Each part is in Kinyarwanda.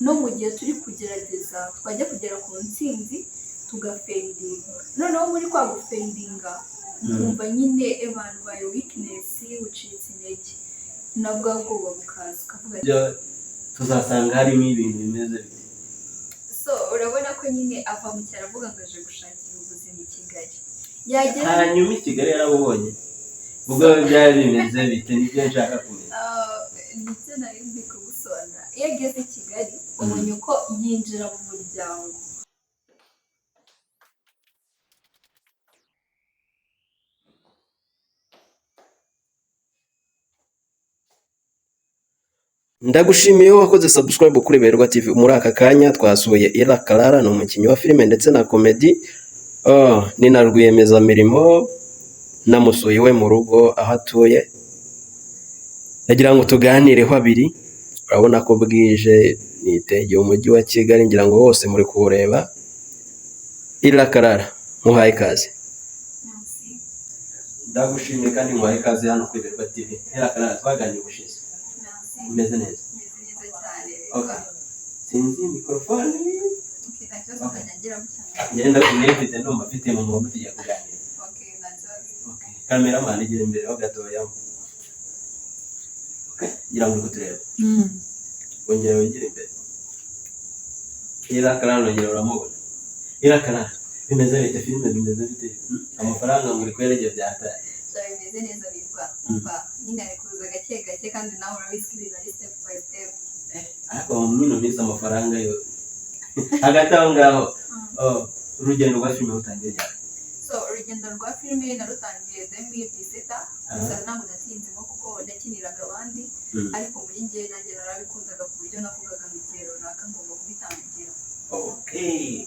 no mu gihe turi kugerageza twajya kugera ku ntsinzi tugafendinga, noneho muri kwa gufendinga ukumva nyine abantu bayo weakness ucitse intege nabwo bwoba bukaza ukavuga tuzasanga harimo ibintu bimeze bite. So urabona ko nyine ava mu cyaro avuga ngo aje gushakira ubuzima i Kigali, yagera hanyuma i Kigali yarabubonye ubwo byari bimeze bite nibyo nshaka kumenya. ndetse nari ndi kubusobanura. Iyo ageze i Kigali ubonye ko yinjira mu muryango. Ndagushimiye wakoze subscribe kuri Berwa TV. Muri aka kanya twasuye Clara, ni umukinnyi wa filime ndetse na comedy. Ni na rwiyemezamirimo, namusuye iwe mu rugo aho atuye. Ndagira ngo tuganireho abiri. Urabona ko bwije nitegeye umujyi wa Kigali, ngira ngo wose muri kuwureba. Clara, muhaye ikaze. Ndagushimiye kandi muhaye ikaze hano kuri Berwa TV. Clara, twaganiriye ubushize. Umeze neza? Okay. Sinzi mikrofone. Okay, nacyo tukagira cyane. Ngenda kumwifite ndumva afite mu muntu tujya kuganira. Okay, nacyo. Okay. Cameraman igira imbere ho gatoya. Okay, ngira ngo kutureba. Wongera imbere. Clara nongera uramubona. Clara, bimeze bite filime bimeze bite? Amafaranga muri kwereje byataye. Bimeze neza bitwa. Nyine ari kuza gake gake kandi nawe urabizi ibintu ari step by step. Ariko mwino minsi amafaranga yo hagati aho ngaho urugendo rwa filime rutangiye ryari? So urugendo rwa filime narutangiye 2017 gusa ntabwo natinzemo kuko nakiniraga abandi ariko muri njye nanjye narabikundaga ku buryo navugaga ngo igihe runaka ngomba kubitangira. Okay.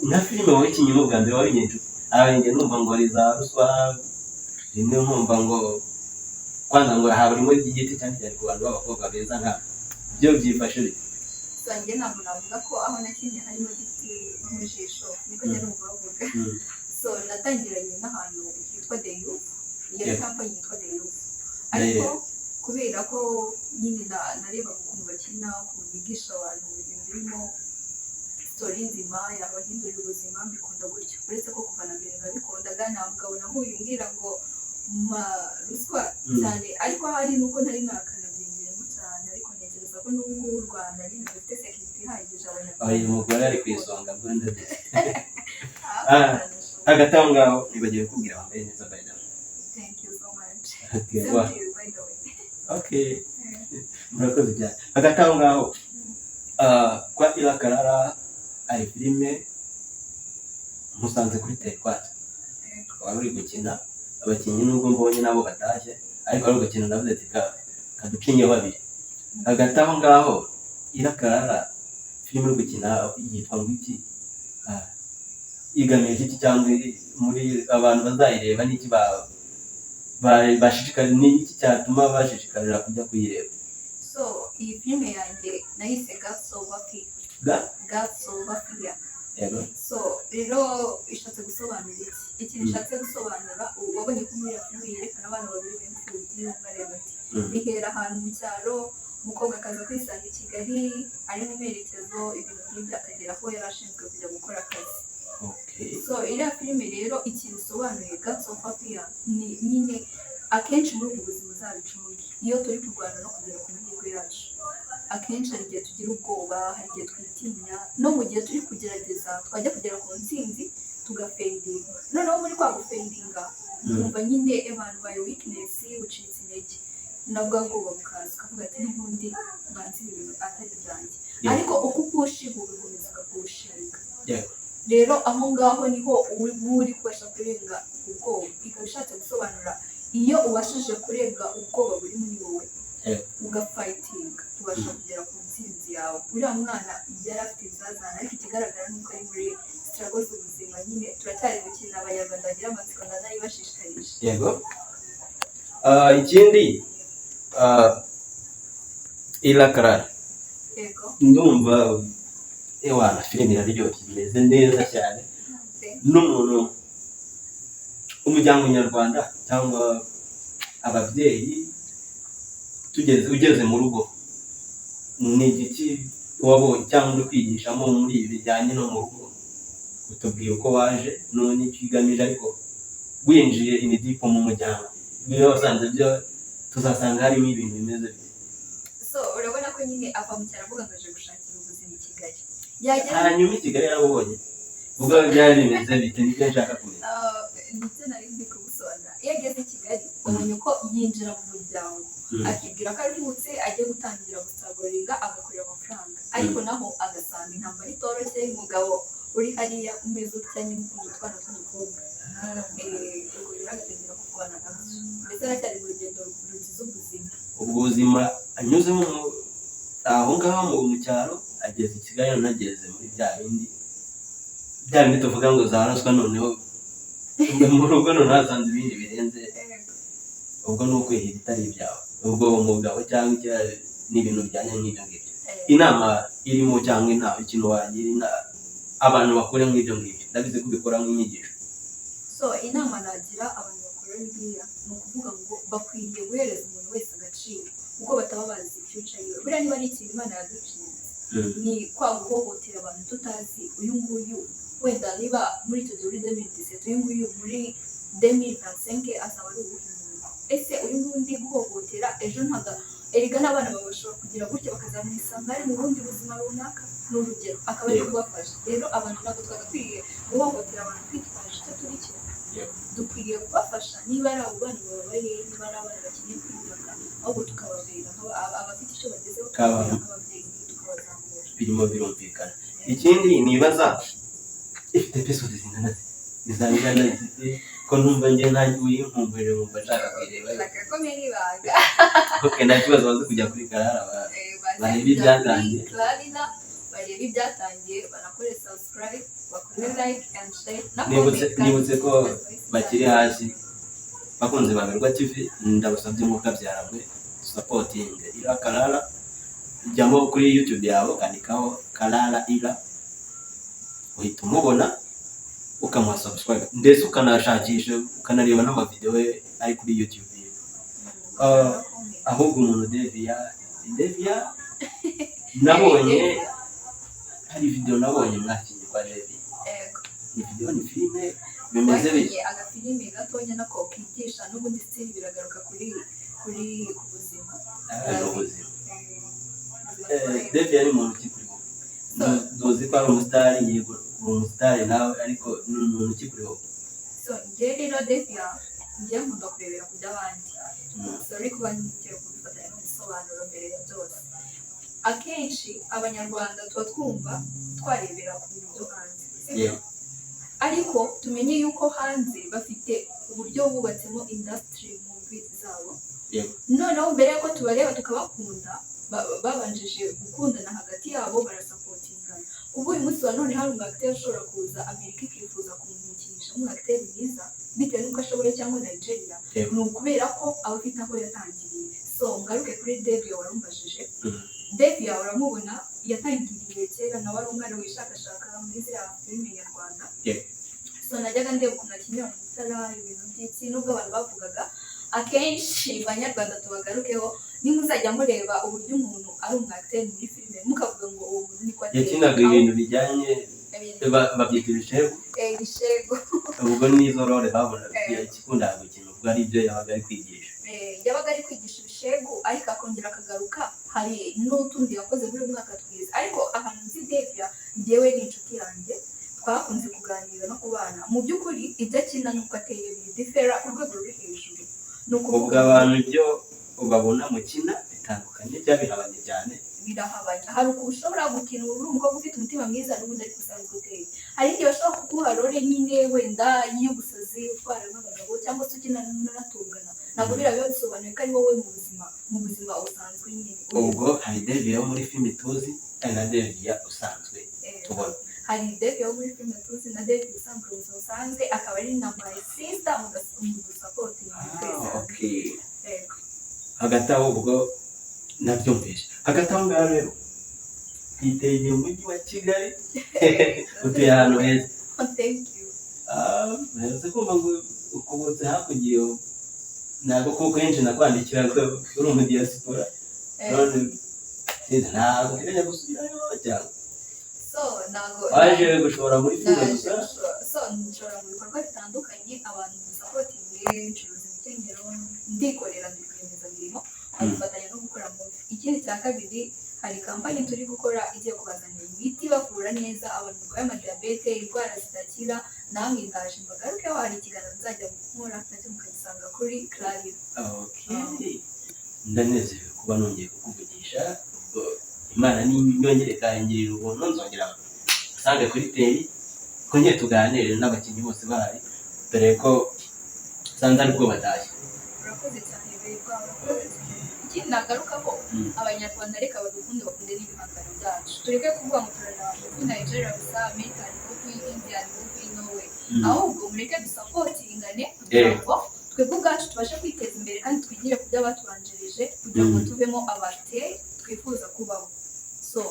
Na filime wowe kinyimo bwa mbere wabigenje abaringe numva ngo ari za ruswa rimwe nkumva ngo kwanza ngo haba rimwe ry'igiti cyane cyane ku bantu b'abakobwa beza nka byo byifashe bite? Sanjye ntabwo navuga ko aho nakinnye harimo igiti mu jisho niko njya numva bavuga. So natangiranye n'ahantu hitwa The Youth, iyo company yitwa The Youth, ariko kubera ko nyine narebaga ukuntu bakina ukuntu bigisha abantu ibintu birimo story nzima yabahindurira ubuzima mbikunda gutyo, uretse ko kuva na mbere nabikundaga nta mugabo nahuye umbwira ngo ma ruswa cyane, ariko hari nuko ntari nakanabyinjiramo cyane, ariko ntekereza ko n'ubu u Rwanda nyine rufite security ihagije abanyarwanda. Uyu mugore ari ku isonga Rwanda de. Hagati aho ngaho nibagiwe kubwira wambaye neza by the way. Thank you so much. Okay, Thank you by the way. Okay. Murakoze cyane. Hagati aho ngaho kwa Clara ari filime musanze kuri tekwata. Wari uri gukina abakinnyi nubwo mbonye nabo batashye ariko ari gukina navuze ati kaducinye babiri. Hagati aho ngaho Clara filime uri gukina yitwa ngo iki? Igamije iki cyangwa muri abantu bazayireba n'iki bashishikara n'iki cyatuma bashishikarira kujya kuyireba? So iyi filime yanjye nahise Gatsovafia. Yego. So rero ishatse gusobanura ikintu ishatse gusobanura wabonye ko muri iyo filime yerekana abana babiri b'imfubyi bareba ati bihera ahantu mu cyaro umukobwa akaza kwisanga i Kigali ari mu merekezo ibintu nk'ibyo akagera aho yari ashinzwe kujya gukora akazi. Okay. So iriya filime rero ikintu isobanuye Gatsovafia ni nyine akenshi muri ubu buzima uzabicamo iyo turi kurwana no kugera ku mahirwe yacu akenshi hari igihe tugira ubwoba, hari igihe twitinya, no mu gihe turi kugerageza twajya kugera ku ntsinzi tugafendinga, noneho muri kwa gufendinga ukumva nyine abantu bayo weakness ucitse intege nabwo bwoba bukaza ukavuga ati n'ubundi banzi ibintu atari byanjye, ariko uko upushinga ugakomeza ugapushinga. Rero aho ngaho niho uri kubasha kurenga ubwoba, ikaba ishatse gusobanura iyo ubashije kurenga ubwoba buri muri wowe ugafightinga ubasha kugera ku ntsinzi yawe. Uriya mwana yari afite ibizazane ariko ikigaragara nuko ari muri struggle z'ubuzima, nyine turacyari gukina abanyarwanda bagira amatsiko ndanayibashishikarije. Yego. Ikindi Clara. Yego. Ndumva ewana filime iraryoshye imeze neza cyane. N'umuntu umuryango nyarwanda cyangwa ababyeyi ugeze mu rugo ni igiki wabonye cyangwa uri kwigishamo muri ibi bijyanye no mu rugo, utubwiye uko waje none icyo ugamije, ariko winjiye inidipo mu muryango niyo wasanze byo tuzasanga harimo ibintu bimeze bite. So urabona ko nyine ava mu cyaro avuga ngo aje gushakira ubuzima i Kigali, hanyuma i Kigali yarabonye ubwo byari bimeze bite, nibyo nshaka kumenya. ndetse nari ndi kugusobanura. Iyo ageze i Kigali umenya uko yinjira mu muryango, akibwira ko aruhutse agiye gutangira gusaguringa agakorera amafaranga, ariko naho agasanga intambara itoroshye y'umugabo uri hariya umeze utya nyine utwana tw'umukobwa, ubwo rero agatangira kurwana nabyo, ndetse aracyari mu rugendo rugize ubuzima. Ubwo buzima anyuzemo aho ngaho mu cyaro, ageze i Kigali anageze muri bya bindi tuvuga ngo zaraswa, noneho mu rugo noneho hasanze ibindi birenze, ubwo ni ukwihira itari ibyawe, ubwo umugabo cyangwa n'ibintu bijyanye n'ibyo ngibyo. Inama irimo cyangwa inama ikintu wagira abantu bakora nk'ibyo ngibyo, ndabizi ko ubikora nk'inyigisho. So inama nagira abantu bakora biriya ni ukuvuga ngo bakwiriye guhereza umuntu wese agaciro, kuko bataba bazi future yiwe. Buriya niba ari ikintu Imana yaduciye, ni kwa guhohotera abantu tutazi. Uyu nguyu wenda niba muri icyo gihe uri 2017, uyu nguyu muri 2025 azaba ari uwuhe muntu? Ese uyu nguyu ndi guhohotera ejo ntaga erega n'abana baba bashobora kugira gutya bakazamwisanga ari mu bundi buzima runaka, ni urugero akaba ari kubafasha. Rero abantu ntabwo twagakwiriye guhohotera abantu twitwaje icyo turi cyo, dukwiriye kubafasha. Niba ari abo bana bababaye, niba ari abana bakeneye kwiyubaka, ahubwo tukababera abafite icyo bagezeho, nk'ababyeyi tukabazamura. Birimo birumvikana. Ikindi nibaza, ifite episode zingana izangana zite ko numva njye nanjye uyinkumburire nkumva nshaka kuyireba. Nakakomeye n'ibanga. Okay, nta kibazo baze kujya kuri Clara bareba ibyatangiye. Clara bareba ibyatangiye, banakore subscribe, bakore like and share. Nibutse ko bakiri hasi bakunze ba Berwa TV, ndabasabye muka byaramwe supporting ira Clara. Jyamo kuri YouTube yawe kandikaho Clara ira, uhita umubona ukamuha subscribe, ndetse ukanashakisha ukanareba n'amavideo ari kuri YouTube. Ahubwo umuntu Devia nabonye hari video nabonye mwakinye kwa Devia. Ni video ni filime bimeze bite? Agafilime gatonya nako kigisha n'ubundi still biragaruka kuri kubuzima. Ubuzima. Devia ni umuntu ki kuri wowe? Dozi ko ari umusitari, yego umusitari nawe, ariko ni umuntu ki kuri wowe? So njye rero Devia njye nkunda kurebera ku by'abandi. Sorry kuba ngiye kubifatanya n'ubusobanuro mbere ya byose. Akenshi abanyarwanda tuba twumva twarebera ku bintu byo hanze, ariko tumenye yuko hanze bafite uburyo bubatsemo industry movie zabo. Noneho mbere yuko tubareba tukabakunda, babanjije gukundana hagati yabo, barasapotingana. Ubu uyu munsi wa none hari umwacteur ushobora kuza Amerika ikifuza kumukinisha nk'umwacteur mwiza bitewe n'uko ashoboye, cyangwa Nigeria, ni ukubera ko aba afite aho yatangiriye. So ngaruke kuri Devia warumbajije. Devia uramubona yatangiriye kera, nawe ari umwana wishakashaka muri ziriya filime nyarwanda. So najyaga ndeba ukuntu akinira mu Mutara, ibintu by'iki, nubwo abantu bavugaga akenshi banyarwanda tubagarukeho, nimuzajya mureba uburyo umuntu ari umwacteur muri filime mukavuga ngo uwo muntu ni kwa yakinaga ibintu bijyanye babyita ibishego. Ibishego ubwo nizo role babona ikikunda gukina, ubwo ari byo yabaga ari kwigisha. Yabaga ari kwigisha ibishego, ariko akongera akagaruka hari n'utundi yakoze muri mwaka twiza. Ariko ahantu nzi Devia njyewe ni inshuti yanjye, twakunze kuganira no kubana. Mu by'ukuri ibyo akina nuko ateye bidifera ku rwego ruri hejuru. Ubwo abantu ibyo ubabona mukina bitandukanye byabihabanye cyane. Birahabanye. Hari uko ushobora gukina uri umukobwa ufite umutima mwiza n'ubundi ariko usanzwe uteye. Hari igihe bashobora kuguha role nyine wenda y'ubusazi utwara n'abagabo, cyangwa se ukina n'aratungana. Ntabwo biraba bisobanuye ko ari wowe mu buzima usanzwe nyine. Ubwo hari Devia wo muri filime tuzi, hari na Devia usanzwe tubona. Hari Devia wo muri filime tuzi na Devia usanzwe usanzwe, akaba ari na my sister mu support ni okay. Hagati aho ubwo nabyumvise. Hagati aho ngaho rero hiteye mu mujyi wa Kigali, utuye ahantu heza. Thank you. Nahise kumva ngo ukubutse hakurya iyo, ntabwo kuko henshi nakwandikira ko uri umu diaspora, none ntabwo uteganya gusubirayo cyangwa so ntabwo waje gushora muri filime gusa so nshobora mu bikorwa bitandukanye abantu musapotinge ncuruza imikenyero ndikorera ndi rwiyemezamirimo abifatanya no gukora muvi. Ikindi cya kabiri hari kampani turi gukora igiye kubazanira imiti bavura neza abantu barwaye amadiyabete indwara zidakira namwe ndaje mbagarukeho hari ikiganiro nzajya gukora nacyo mukagisanga kuri Clara. okay ndanezerewe kuba nongeye kukuvugisha Imana niyongere ikangirira ubuntu nzongera usange kuri teri twongere tuganire n'abakinnyi bose bahari dore ko usanze aribwo batashye. Urakoze cyane Berwa, urakoze cyane. Ikindi nagarukaho abanyarwanda reka badukunde bakunde n'ibihangano byacu tureke kuvuga ngo turareba muri Nigeria gusa American movie Indian movie Norway ahubwo mureke dusapotingane kugira ngo twebwe ubwacu tubashe kwiteza imbere kandi twigire ku by'abatubanjirije kugira ngo tuvemo abateye twifuza kubaho. So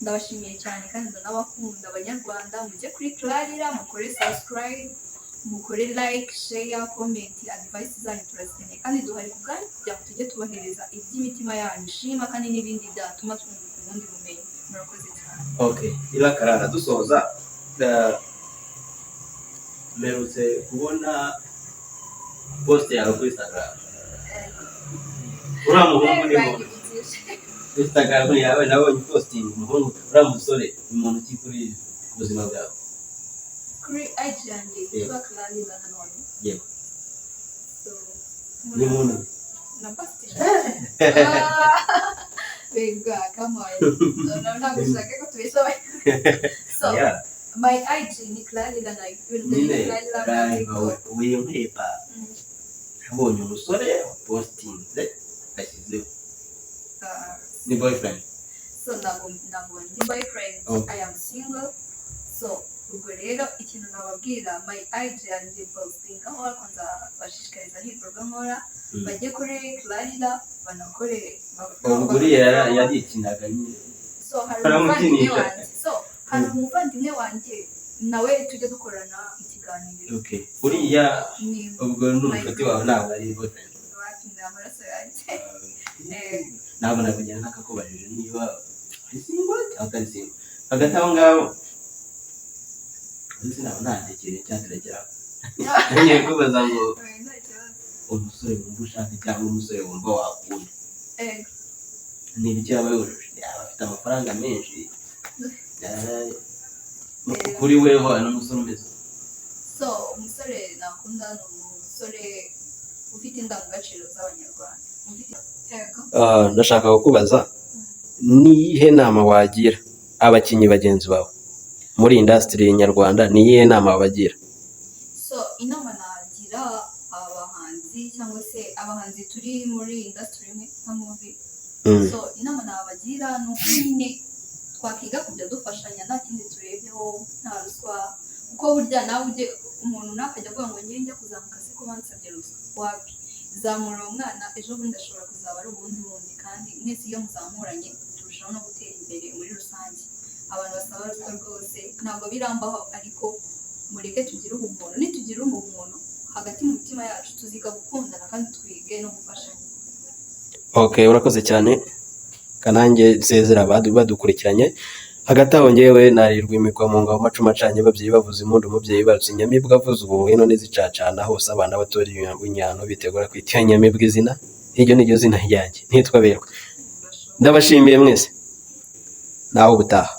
ndabashimiye cyane kandi ndanabakunda abanyarwanda mujye kuri Clara mukore subscribe mukore like share comment advice zanyu turazikeneye kandi duhari ku bwanyu kugira ngo tujye tubahereza iby'imitima yanyu ishima kandi n'ibindi byatuma twunguka ubundi bumenyi. Murakoze cyane. Okay ira Clara dusoza merutse kubona post yawe kuri Instagram uriya muhungu ni muntu Instagram yawe nabonye posting umuhungu uriya musore ni muntu ki kuri ubuzima bwawe kuri IG yanjye yitwa Clara none yego so ni muntu na posting Berwa come on ntabwo ushaka ko tubishoboye so my IG ni Clara wiyumpepa nabonye umusore postinze ashyizeho ni boyfriend so ntabwo ndi boyfriend I am single so ubwo rero ikintu nababwira my IG yanjye posting aho bakunze bashishikariza n'ibikorwa nkora bajye kuri Clara banakore uriya yarikinaga nyine so hari umuvandimwe wanjye nawe tujya dukorana ikiganiro. Okay uriya ubwo n'umushoti wawe ntabwo ari boyfriend wapimira amaraso yanjye ntabwo nakugira nk'akakubajije niba ari single cyangwa ari single hagati aho ngaho uzi nawe ntatekere cyaturegera ngiye kubaza ngo umusore wumva ushaka cyangwa umusore wumva wakunda ni ibiki yaba yujuje yaba afite amafaranga menshi kuri weho n'umusore umeze so umusore nakunda ni umusore ufite indangagaciro z'abanyarwanda ndashaka kukubaza ni iyihe nama wagira abakinnyi bagenzi bawe muri industry nyarwanda ni iyihe nama wabagira? So inama nagira abahanzi cyangwa se abahanzi turi muri industry imwe nka movie so inama nabagira ni uko nyine twakiga kujya dufashanya nta kindi turebyeho nta ruswa kuko burya nawe ujye umuntu nakajya avuga ngo njye kuzamuka se ko bansabye ruswa wapi zamura uwo mwana ejo bundi ashobora kuzaba ari ubundi kandi mwese iyo muzamuranye turushaho no gutera imbere muri rusange. Abantu basaba ruswa rwose ntabwo birambaho ariko mureke tugire ubumuntu nitugira ubumuntu hagati mu mitima yacu tuziga gukundana kandi twige no gufashanya. Okay urakoze cyane kanange nsezera badukurikiranye hagati aho ngewe narirwa imigwa mu ngabo macuma acanye babyeyi bavuza impundu umubyeyi barutse inyamibwa avuza ubuhuhe none zicacana hose abana batori inyano bitegura kwitira inyamibwa izina iryo niryo zina ryanjye ntitwa Berwa. Ndabashimiye mwese naho ubutaha.